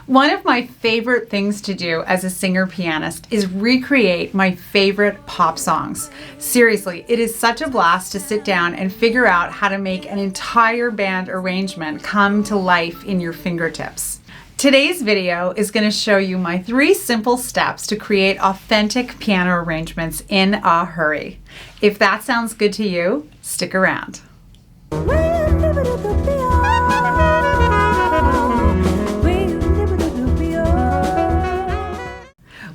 One of my favorite things to do as a singer-pianist is recreate my favorite pop songs. Seriously, it is such a blast to sit down and figure out how to make an entire band arrangement come to life in your fingertips. Today's video is going to show you my 3 simple steps to create authentic piano arrangements in a hurry. If that sounds good to you, stick around.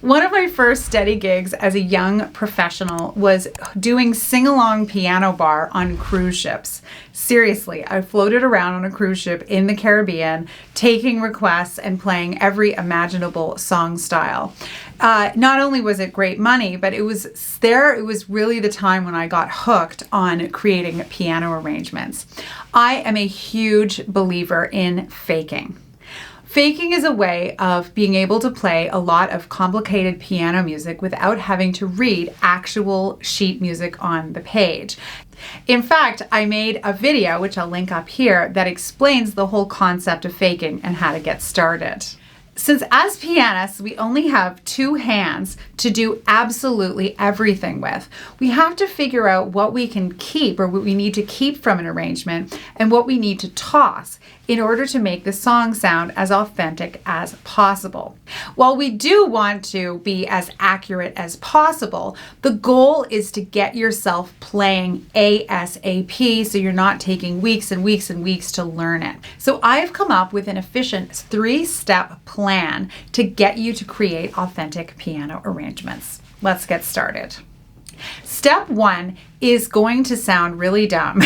One of my first steady gigs as a young professional was doing sing-along piano bar on cruise ships. Seriously, I floated around on a cruise ship in the Caribbean, taking requests and playing every imaginable song style. Not only was it great money, but it was really the time when I got hooked on creating piano arrangements. I am a huge believer in faking. Faking is a way of being able to play a lot of complicated piano music without having to read actual sheet music on the page. In fact, I made a video, which I'll link up here, that explains the whole concept of faking and how to get started. Since as pianists, we only have 2 hands to do absolutely everything with, we have to figure out what we can keep or what we need to keep from an arrangement and what we need to toss in order to make the song sound as authentic as possible. While we do want to be as accurate as possible, the goal is to get yourself playing ASAP so you're not taking weeks and weeks and weeks to learn it. So I've come up with an efficient 3-step plan to get you to create authentic piano arrangements. Let's get started. Step 1 is going to sound really dumb,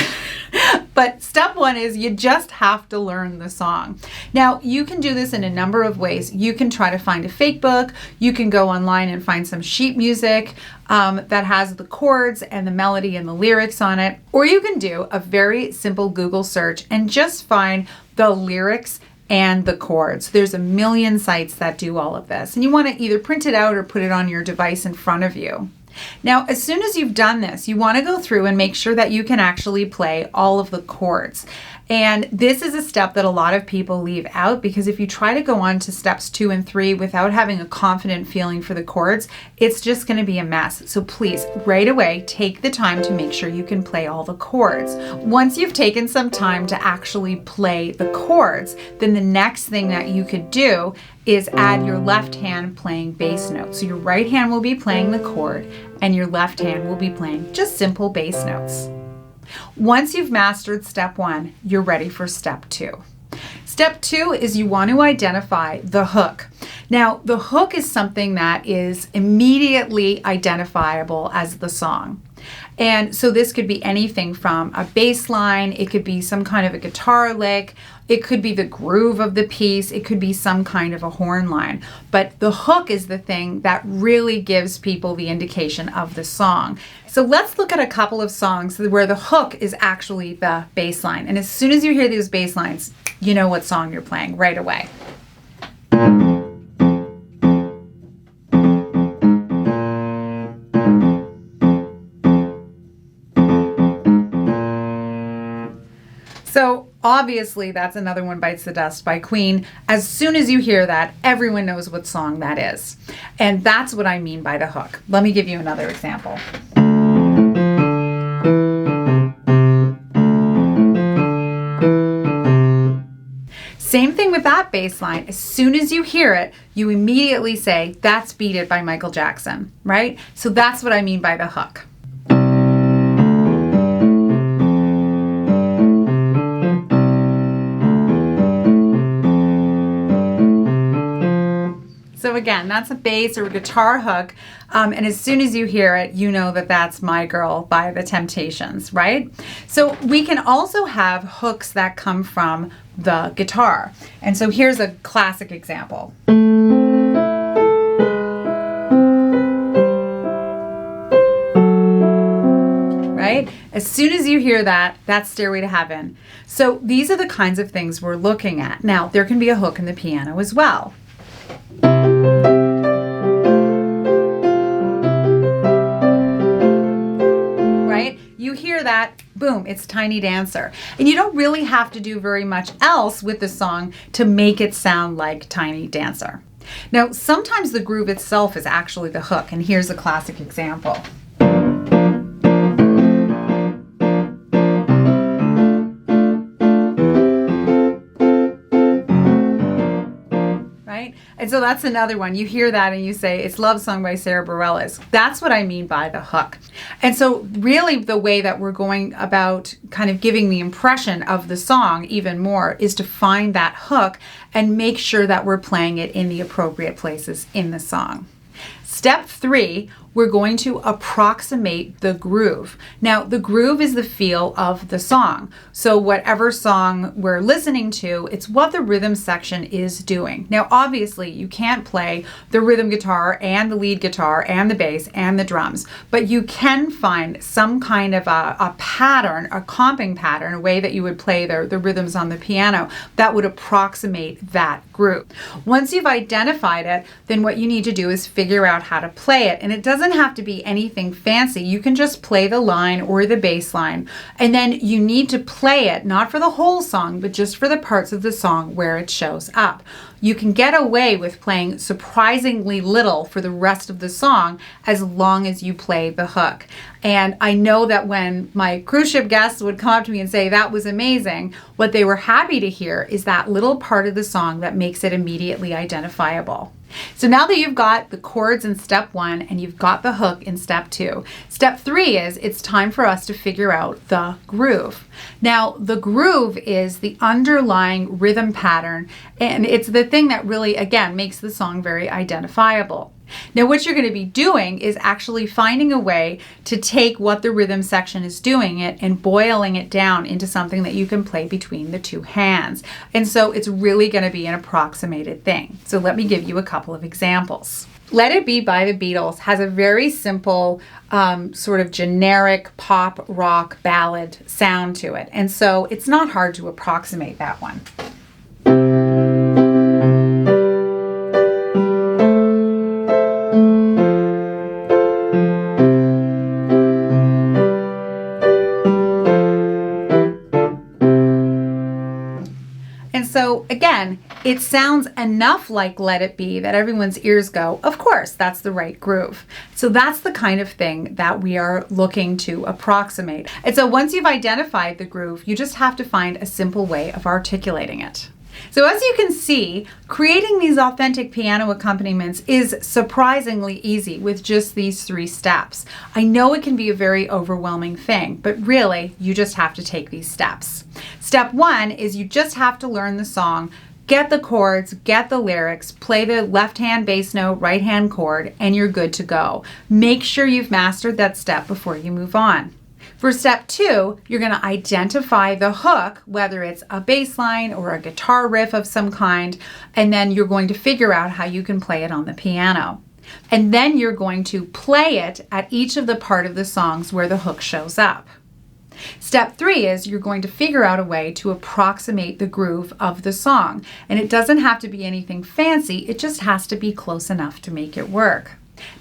but step 1 is you just have to learn the song. Now, you can do this in a number of ways. You can try to find a fake book. You can go online and find some sheet music that has the chords and the melody and the lyrics on it. Or you can do a very simple Google search and just find the lyrics and the chords. There's a million sites that do all of this. And you want to either print it out or put it on your device in front of you. Now, as soon as you've done this, you want to go through and make sure that you can actually play all of the chords. And this is a step that a lot of people leave out because if you try to go on to steps 2 and 3 without having a confident feeling for the chords, it's just going to be a mess. So please, right away, take the time to make sure you can play all the chords. Once you've taken some time to actually play the chords, then the next thing that you could do is add your left hand playing bass notes. So your right hand will be playing the chord and your left hand will be playing just simple bass notes. Once you've mastered step 1, you're ready for step 2. Step 2 is you want to identify the hook. Now, the hook is something that is immediately identifiable as the song. And so this could be anything from a bass line, it could be some kind of a guitar lick, it could be the groove of the piece, it could be some kind of a horn line. But the hook is the thing that really gives people the indication of the song. So let's look at a couple of songs where the hook is actually the bass line. And as soon as you hear these bass lines, you know what song you're playing right away. So obviously that's Another One Bites the Dust by Queen. As soon as you hear that, everyone knows what song that is. And that's what I mean by the hook. Let me give you another example. Same thing with that bass line. As soon as you hear it, you immediately say, that's Beat It by Michael Jackson, right? So that's what I mean by the hook. So again, that's a bass or a guitar hook. And as soon as you hear it, you know that that's My Girl by The Temptations, right? So we can also have hooks that come from the guitar. And so here's a classic example. Right? As soon as you hear that, that's Stairway to Heaven. So these are the kinds of things we're looking at. Now, there can be a hook in the piano as well. Right? You hear that, Boom, it's Tiny Dancer. And you don't really have to do very much else with the song to make it sound like Tiny Dancer. Now, sometimes the groove itself is actually the hook, and here's a classic example. And so that's another one. You hear that and you say, it's Love Song by Sara Bareilles. That's what I mean by the hook. And so really the way that we're going about kind of giving the impression of the song even more is to find that hook and make sure that we're playing it in the appropriate places in the song. Step 3, we're going to approximate the groove. Now, the groove is the feel of the song. So whatever song we're listening to, it's what the rhythm section is doing. Now, obviously, you can't play the rhythm guitar and the lead guitar and the bass and the drums, but you can find some kind of a pattern, a comping pattern, a way that you would play the rhythms on the piano that would approximate that groove. Once you've identified it, then what you need to do is figure out how to play it. And it doesn't have to be anything fancy. You can just play the line or the bass line. And then you need to play it, not for the whole song, but just for the parts of the song where it shows up. You can get away with playing surprisingly little for the rest of the song as long as you play the hook. And I know that when my cruise ship guests would come up to me and say that was amazing, what they were happy to hear is that little part of the song that makes it immediately identifiable. So now that you've got the chords in step 1 and you've got the hook in step 2, step 3 is it's time for us to figure out the groove. Now, the groove is the underlying rhythm pattern, and it's the thing that really, again, makes the song very identifiable. Now, what you're going to be doing is actually finding a way to take what the rhythm section is doing it and boiling it down into something that you can play between the two hands. And so it's really going to be an approximated thing. So let me give you a couple of examples. Let It Be by the Beatles has a very simple sort of generic pop rock ballad sound to it. And so it's not hard to approximate that one. So again, it sounds enough like Let It Be that everyone's ears go, of course, that's the right groove. So that's the kind of thing that we are looking to approximate. And so once you've identified the groove, you just have to find a simple way of articulating it. So as you can see, creating these authentic piano accompaniments is surprisingly easy with just these 3 steps. I know it can be a very overwhelming thing, but really, you just have to take these steps. Step 1 is you just have to learn the song, get the chords, get the lyrics, play the left-hand bass note, right-hand chord, and you're good to go. Make sure you've mastered that step before you move on. For step 2, you're going to identify the hook, whether it's a bass line or a guitar riff of some kind, and then you're going to figure out how you can play it on the piano. And then you're going to play it at each of the part of the songs where the hook shows up. Step 3 is you're going to figure out a way to approximate the groove of the song. And it doesn't have to be anything fancy, it just has to be close enough to make it work.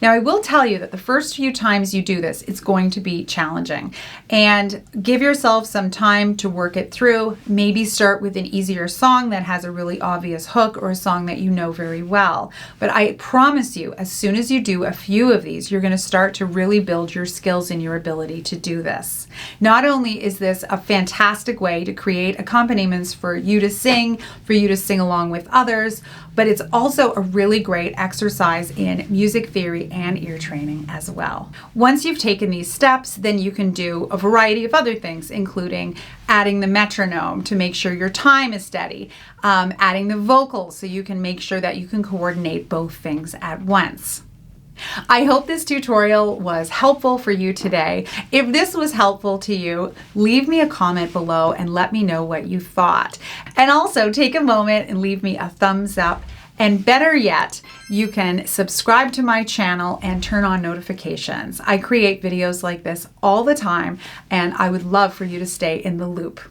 Now, I will tell you that the first few times you do this, it's going to be challenging. And give yourself some time to work it through. Maybe start with an easier song that has a really obvious hook or a song that you know very well. But I promise you, as soon as you do a few of these, you're going to start to really build your skills and your ability to do this. Not only is this a fantastic way to create accompaniments for you to sing along with others, but it's also a really great exercise in music theory and ear training as well. Once you've taken these steps, then you can do a variety of other things, including adding the metronome to make sure your time is steady, adding the vocals so you can make sure that you can coordinate both things at once. I hope this tutorial was helpful for you today. If this was helpful to you, leave me a comment below and let me know what you thought. And also take a moment and leave me a thumbs up. And better yet, you can subscribe to my channel and turn on notifications. I create videos like this all the time, and I would love for you to stay in the loop.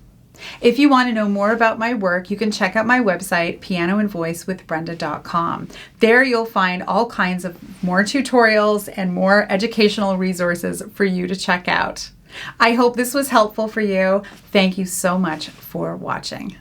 If you want to know more about my work, you can check out my website, pianoandvoicewithbrenda.com. There you'll find all kinds of more tutorials and more educational resources for you to check out. I hope this was helpful for you. Thank you so much for watching.